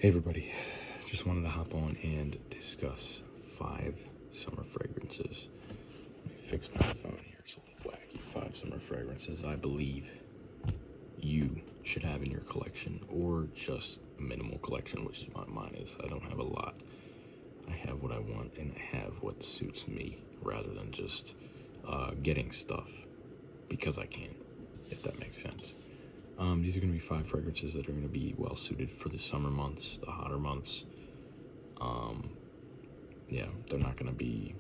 Hey everybody, just wanted to hop on and discuss 5 summer fragrances. Let me fix my phone here, it's a little wacky. 5 summer fragrances I believe you should have in your collection, or just a minimal collection, which is what mine is. I don't have a lot. I have what I want and I have what suits me, rather than just getting stuff because I can, if that makes sense. These are going to be 5 fragrances that are going to be well suited for the summer months, the hotter months. Yeah, they're not going to be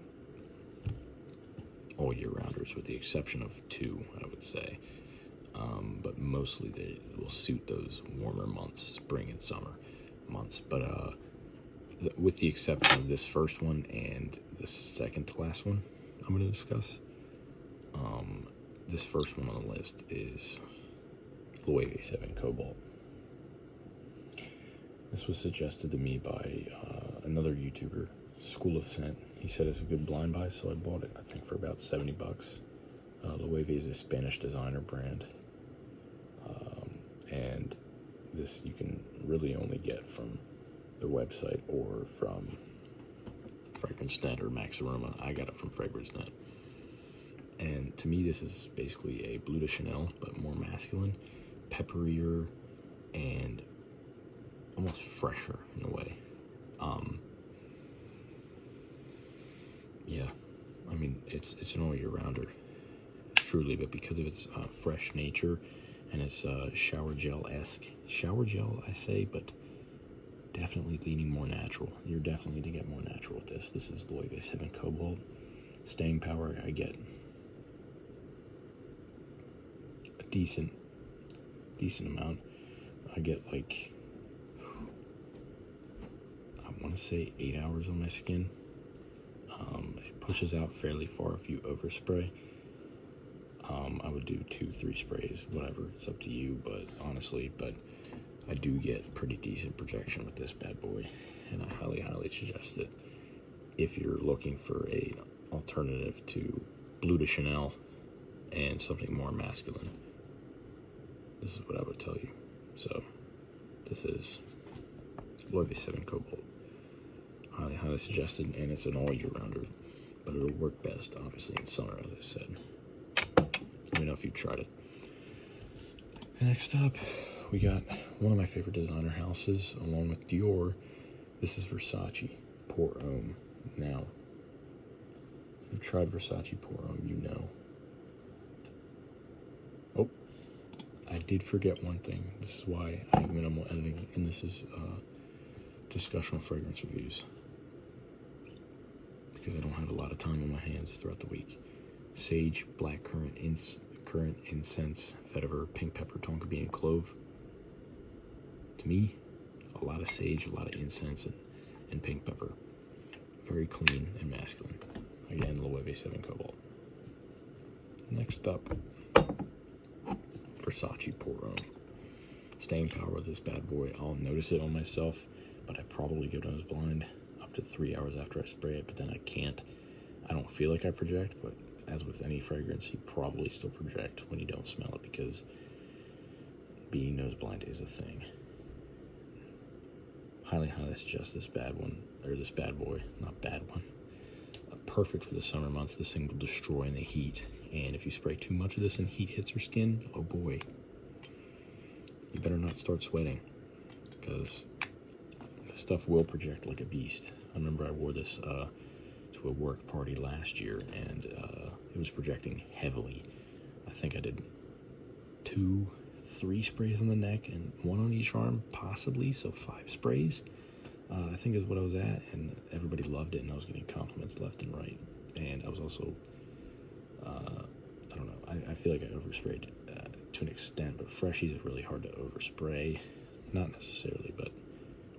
all year rounders, with the exception of 2, I would say. But mostly they will suit those warmer months, spring and summer months. But with the exception of this first one and the second to last one I'm going to discuss, this first one on the list is Le7 Cobalt. This was suggested to me by another YouTuber, School of Scent. He said it's a good blind buy, so I bought it, I think, for about 70 bucks. Le7 is a Spanish designer brand. And this you can really only get from their website or from FragranceNet or Max Aroma. I got it from FragranceNet. And to me, this is basically a Bleu de Chanel, but more masculine, pepperier, and almost fresher in a way. Yeah, I mean, it's an all-year-rounder, truly, but because of its fresh nature and its shower gel-esque, shower gel, I say, but definitely leaning more natural. You're definitely going to get more natural with this. This is Le7 Cobalt. Staying power, I get a decent amount. I get, like, I want to say 8 hours on my skin. It pushes out fairly far if you overspray. I would do 2-3 sprays, whatever, it's up to you, but honestly, I do get pretty decent projection with this bad boy, and I highly suggest it if you're looking for a alternative to Bleu de Chanel and something more masculine. This is what I would tell you. So this is Le7 Cobalt. Highly suggested, and it's an all-year-rounder, but it'll work best, obviously, in summer, as I said. Let me know if you've tried it. Next up, we got one of my favorite designer houses, along with Dior. This is Versace Porm. Now, if you've tried Versace Porm, you know. Oh, I did forget one thing. This is why I have minimal editing, and this is discussion of fragrance reviews, because I don't have a lot of time on my hands throughout the week. Sage, blackcurrant, currant, incense, vetiver, pink pepper, tonka bean, and clove. To me, a lot of sage, a lot of incense, and pink pepper. Very clean and masculine. Again, Le7 Cobalt. Next up, Versace Porm. Staying power with this bad boy. I'll notice it on myself, but I probably go nose blind up to 3 hours after I spray it, but then I can't. I don't feel like I project, but as with any fragrance, you probably still project when you don't smell it, because being nose blind is a thing. Highly suggest this bad one, or this bad boy, not bad one. Perfect for the summer months. This thing will destroy in the heat, and if you spray too much of this and heat hits your skin, oh boy, you better not start sweating, because this stuff will project like a beast. I remember I wore this to a work party last year, and it was projecting heavily. I think I did 2-3 sprays on the neck and 1 on each arm, possibly, so 5 sprays, I think is what I was at, and everybody loved it, and I was getting compliments left and right. And I was also, I don't know, I feel like I oversprayed to an extent, but freshies are really hard to overspray. Not necessarily, but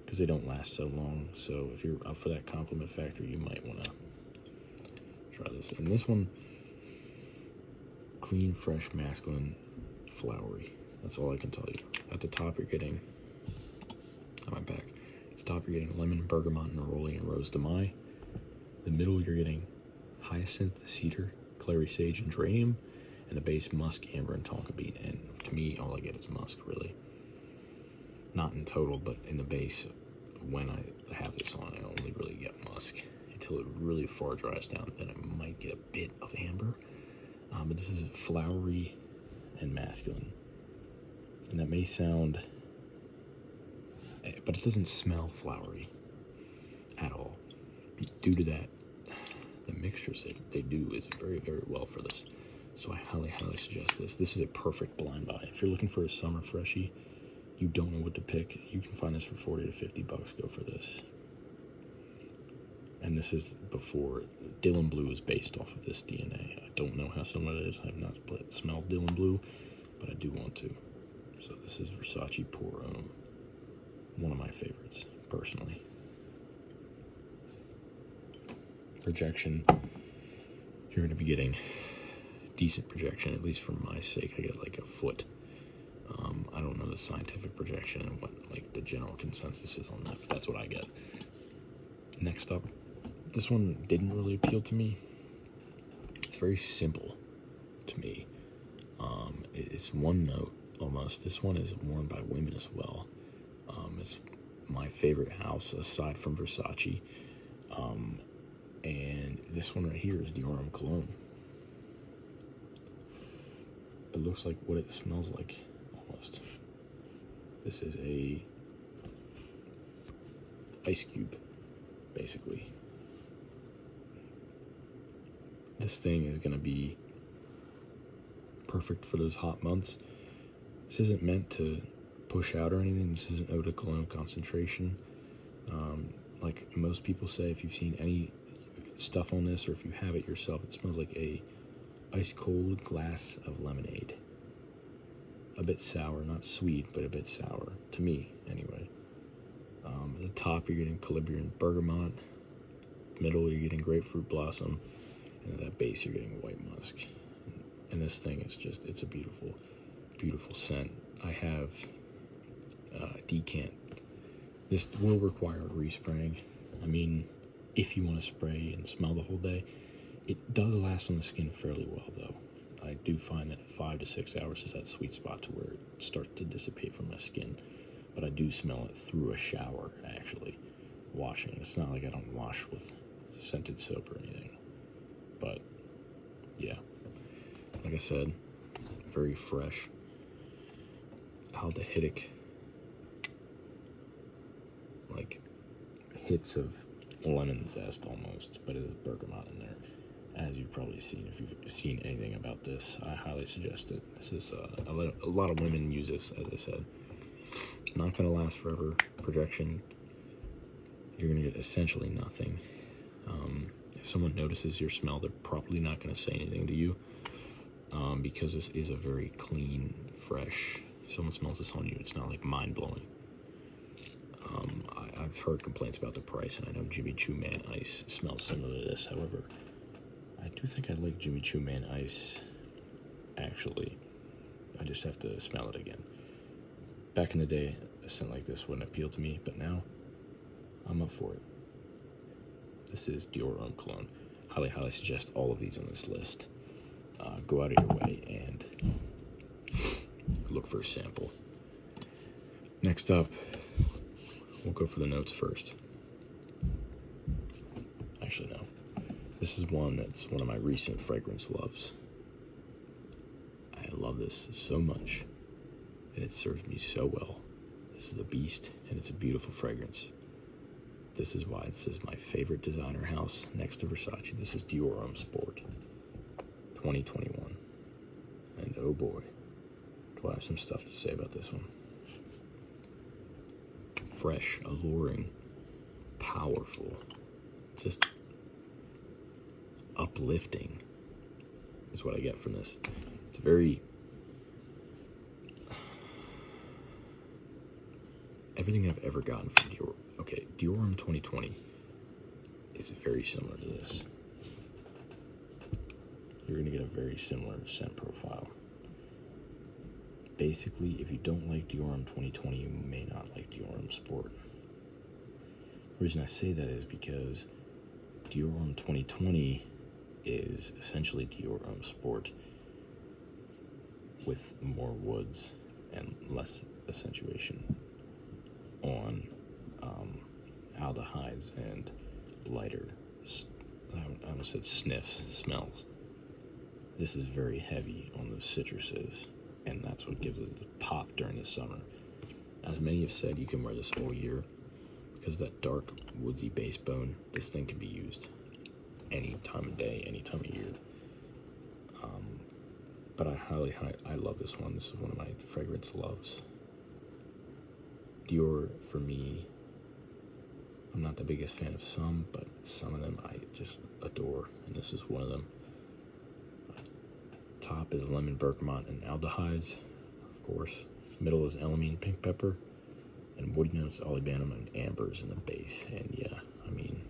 because they don't last so long. So if you're up for that compliment factor, you might want to try this. And this one, clean, fresh, masculine, flowery. That's all I can tell you. At the top, you're getting, on my back, at the top, you're getting lemon, bergamot, neroli, and rose de mai. The middle, you're getting hyacinth, cedar, clary sage, and geranium. And the base, musk, amber, and tonka bean. And to me, all I get is musk, really. Not in total, but in the base, when I have this on, I only really get musk until it really far dries down. Then I might get a bit of amber. But this is flowery and masculine. And that may sound, but it doesn't smell flowery at all. Due to that, the mixtures they do is very, very well for this. So I highly, highly suggest this. This is a perfect blind buy. If you're looking for a summer freshie, you don't know what to pick, you can find this for 40 to 50 bucks. Go for this. And this is before Dylan Blue is based off of this DNA. I don't know how similar it is. I have not smelled Dylan Blue, but I do want to. So this is Versace Porm, one of my favorites, personally. Projection, you're going to be getting decent projection, at least for my sake. I get like a foot. I don't know the scientific projection and what like the general consensus is on that, but that's what I get. Next up, this one didn't really appeal to me. It's very simple to me. It's one note almost. This one is worn by women as well. It's my favorite house aside from Versace. And this one right here is Dior Cologne. It looks like what it smells like almost. This is a ice cube, basically. This thing is gonna be perfect for those hot months. This isn't meant to push out or anything. This isn't eau de cologne concentration. Like most people say, if you've seen any stuff on this or if you have it yourself, it smells like a ice cold glass of lemonade. A bit sour, not sweet, but a bit sour, to me anyway. At the top you're getting Calabrian bergamot, middle you're getting grapefruit blossom, and at that base you're getting white musk. And this thing is just, it's a beautiful, beautiful scent. I have decant. This will require respraying. I mean, if you want to spray and smell the whole day, it does last on the skin fairly well though. I do find that 5 to 6 hours is that sweet spot to where it starts to dissipate from my skin. But I do smell it through a shower, actually, washing. It's not like I don't wash with scented soap or anything. But, yeah. Like I said, very fresh. Aldehydic. Like, hits of lemon zest almost, but it is bergamot in there. As you've probably seen, if you've seen anything about this, I highly suggest it. This is, a lot of women use this, as I said. Not going to last forever. Projection, you're going to get essentially nothing. If someone notices your smell, they're probably not going to say anything to you, because this is a very clean, fresh, if someone smells this on you, it's not like mind-blowing. I've heard complaints about the price, and I know Jimmy Choo Man Ice smells similar to this. However, I do think I like Jimmy Choo Man Ice, actually. I just have to smell it again. Back in the day, a scent like this wouldn't appeal to me, but now I'm up for it. This is Dior Cologne. Highly, highly suggest all of these on this list. Go out of your way and look for a sample. Next up, we'll go for the notes first. Actually, no. This is one that's one of my recent fragrance loves. I love this so much, and it serves me so well. This is a beast, and it's a beautiful fragrance. This is why this is my favorite designer house next to Versace. This is Dior Sport 2021. And oh boy, do I have some stuff to say about this one. Fresh, alluring, powerful, just uplifting is what I get from this. It's very, everything I've ever gotten from Dior. Okay, Dior 2020 is very similar to this. You're gonna get a very similar scent profile. Basically, if you don't like Dior 2020, you may not like Dior Sport. The reason I say that is because Dior 2020 is essentially Dior Sport with more woods and less accentuation on aldehydes and lighter, I almost said sniffs, smells. This is very heavy on those citruses, and that's what gives it the pop during the summer. As many have said, you can wear this all year because of that dark, woodsy base bone. This thing can be used any time of day, any time of year. But I love this one. This is one of my fragrance loves. Dior, for me, I'm not the biggest fan of some, but some of them I just adore, and this is one of them. Top is lemon, bergamot, and aldehydes, of course. Middle is elamine, pink pepper, and woody notes, olibanum, and ambers in the base. And yeah, I mean,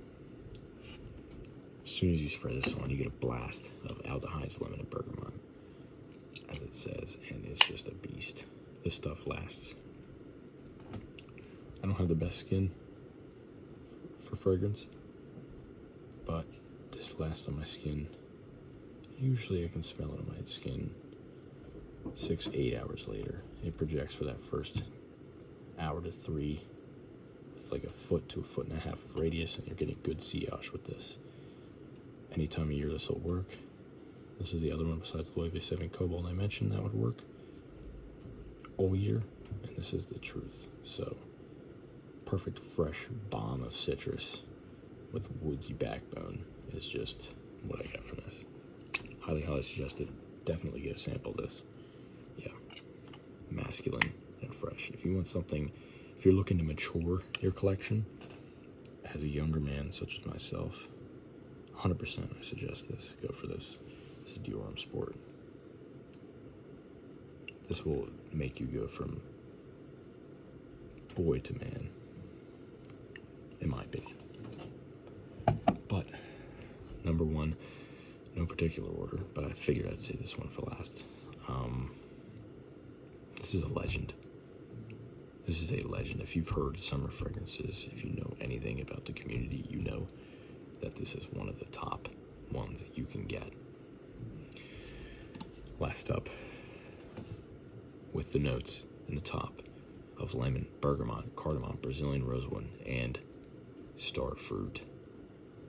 as soon as you spray this on, you get a blast of aldehydes, lemon, and bergamot, as it says, and it's just a beast. This stuff lasts. I don't have the best skin for fragrance, but this lasts on my skin. Usually I can smell it on my skin 6-8 hours later. It projects for that first hour to 3 with like a foot to a foot and a half of radius, and you're getting good sillage with this. Any time of year this will work. This is the other one besides the Le7 Cobalt I mentioned that would work all year, and this is the truth. So, perfect fresh bomb of citrus with woodsy backbone is just what I got from this. Highly, highly suggested. Definitely get a sample of this. Yeah, masculine and fresh. If you want something, if you're looking to mature your collection as a younger man such as myself, 100% I suggest this. Go for this. This is Dior Sport. This will make you go from boy to man, in my opinion. But number one, no particular order, but I figured I'd say this one for last. This is a legend. This is a legend. If you've heard summer fragrances, if you know anything about the community, you know that this is one of the top ones that you can get. Last up, with the notes in the top of lemon, bergamot, cardamom, Brazilian rosewood, and star fruit.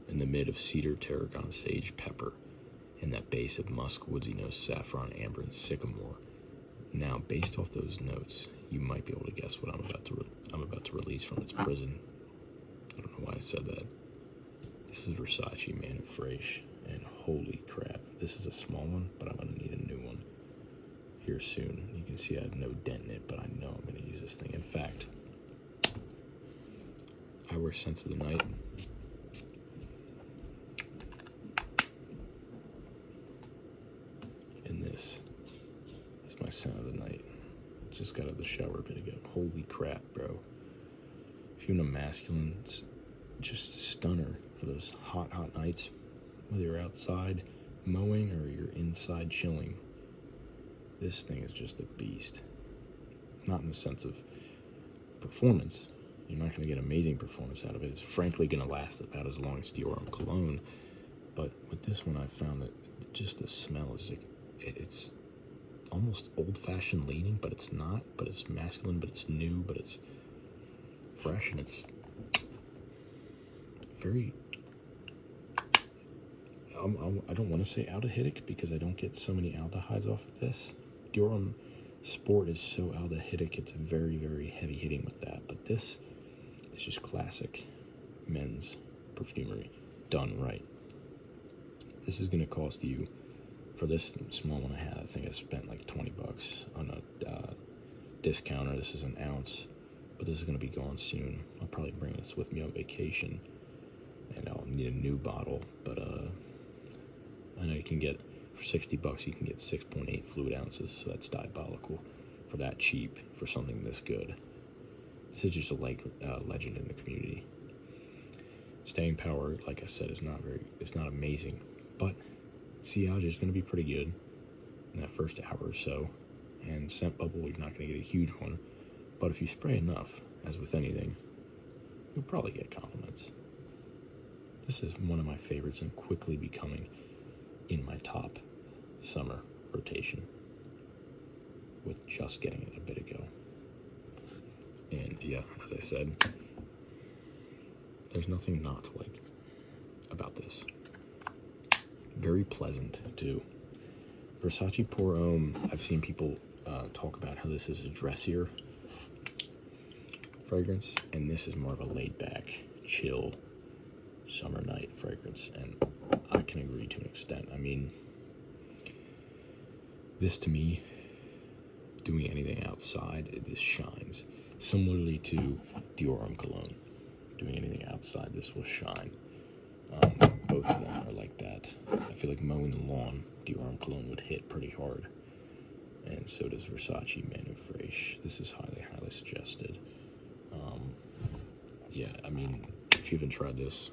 In the mid of cedar, tarragon, sage, pepper, and that base of musk, woodsy nose, saffron, amber, and sycamore. Now, based off those notes, you might be able to guess what I'm about to release from its prison. I don't know why I said that. This is Versace Man and Fresh, and holy crap, this is a small one, but I'm gonna need a new one here soon. You can see I have no dent in it, but I know I'm gonna use this thing. In fact, I wear Scents of the Night. And this is my scent of the night. Just got out of the shower a bit ago. Holy crap, bro. If you're in a masculine, it's just a stunner for those hot, hot nights. Whether you're outside mowing or you're inside chilling. This thing is just a beast. Not in the sense of performance. You're not going to get amazing performance out of it. It's frankly going to last about as long as Dior Cologne. But with this one, I found that just the smell is like, it's almost old-fashioned leaning, but it's not. But it's masculine, but it's new, but it's fresh, and it's very... I don't want to say aldehydic because I don't get so many aldehydes off of this. Dior Sport is so aldehydic, it's very, very heavy hitting with that. But this is just classic men's perfumery done right. This is going to cost you, for this small one I had, I think I spent like $20 on a discounter. This is an ounce, but this is going to be gone soon. I'll probably bring this with me on vacation, and I'll need a new bottle, but I know you can get, for $60, you can get 6.8 fluid ounces, so that's diabolical for that cheap, for something this good. This is just a legend in the community. Staying power, like I said, it's not amazing, but sillage is going to be pretty good in that first hour or so, and scent bubble, you're not going to get a huge one, but if you spray enough, as with anything, you'll probably get compliments. This is one of my favorites and quickly becoming in my top summer rotation with just getting it a bit ago. And yeah, as I said, There's nothing not to like about this. Very pleasant too. Versace Porm, I've seen people talk about how this is a dressier fragrance, and this is more of a laid back, chill, summer night fragrance, and I can agree to an extent. I mean, this to me, doing anything outside, this shines. Similarly to Dior Cologne, doing anything outside, this will shine. Both of them are like that. I feel like mowing the lawn, Dior Cologne would hit pretty hard. And so does Versace Man. This is highly, highly suggested. Yeah, I mean, if you haven't tried this,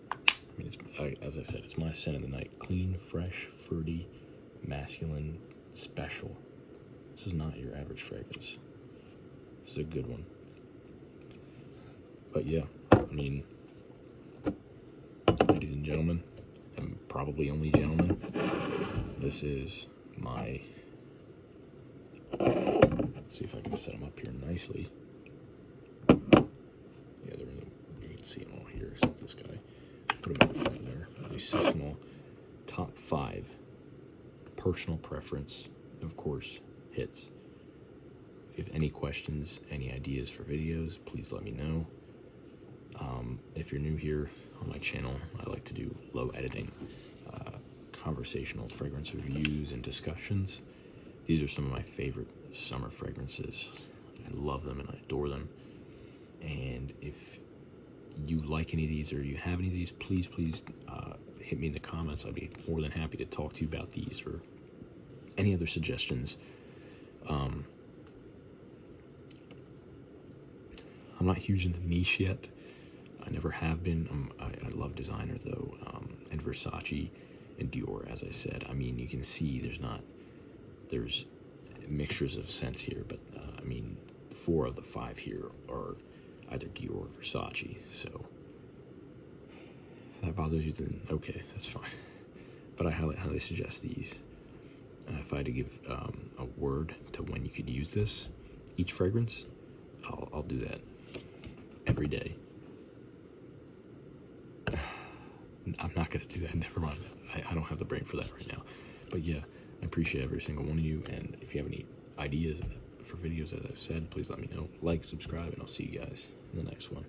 I mean, as I said, it's my scent of the night. Clean, fresh, fruity, masculine, special. This is not your average fragrance. This is a good one. But yeah, I mean, ladies and gentlemen, and probably only gentlemen, this is my, see if I can set them up here nicely. Yeah, you can see them all here, except this guy. Put them in the front there. They're so small. Top 5. Personal preference, of course, hits. If you have any questions, any ideas for videos, please let me know. If you're new here on my channel, I like to do low editing, conversational fragrance reviews and discussions. These are some of my favorite summer fragrances. I love them and I adore them. And if you like any of these or you have any of these, please hit me in the comments. I'd be more than happy to talk to you about these or any other suggestions. I'm not huge in the niche yet. I never have been. I love designer though, and Versace and Dior, as I said. I mean, you can see there's mixtures of scents here, but I mean, 4 of the 5 here are either Dior or Versace. So if that bothers you, then okay, that's fine. But I highly suggest these. If I had to give a word to when you could use this, each fragrance, I'll do that every day. I'm not going to do that. Never mind. I don't have the brain for that right now. But yeah, I appreciate every single one of you. And if you have any ideas for videos, as I've said, please let me know. Like, subscribe, and I'll see you guys in the next one.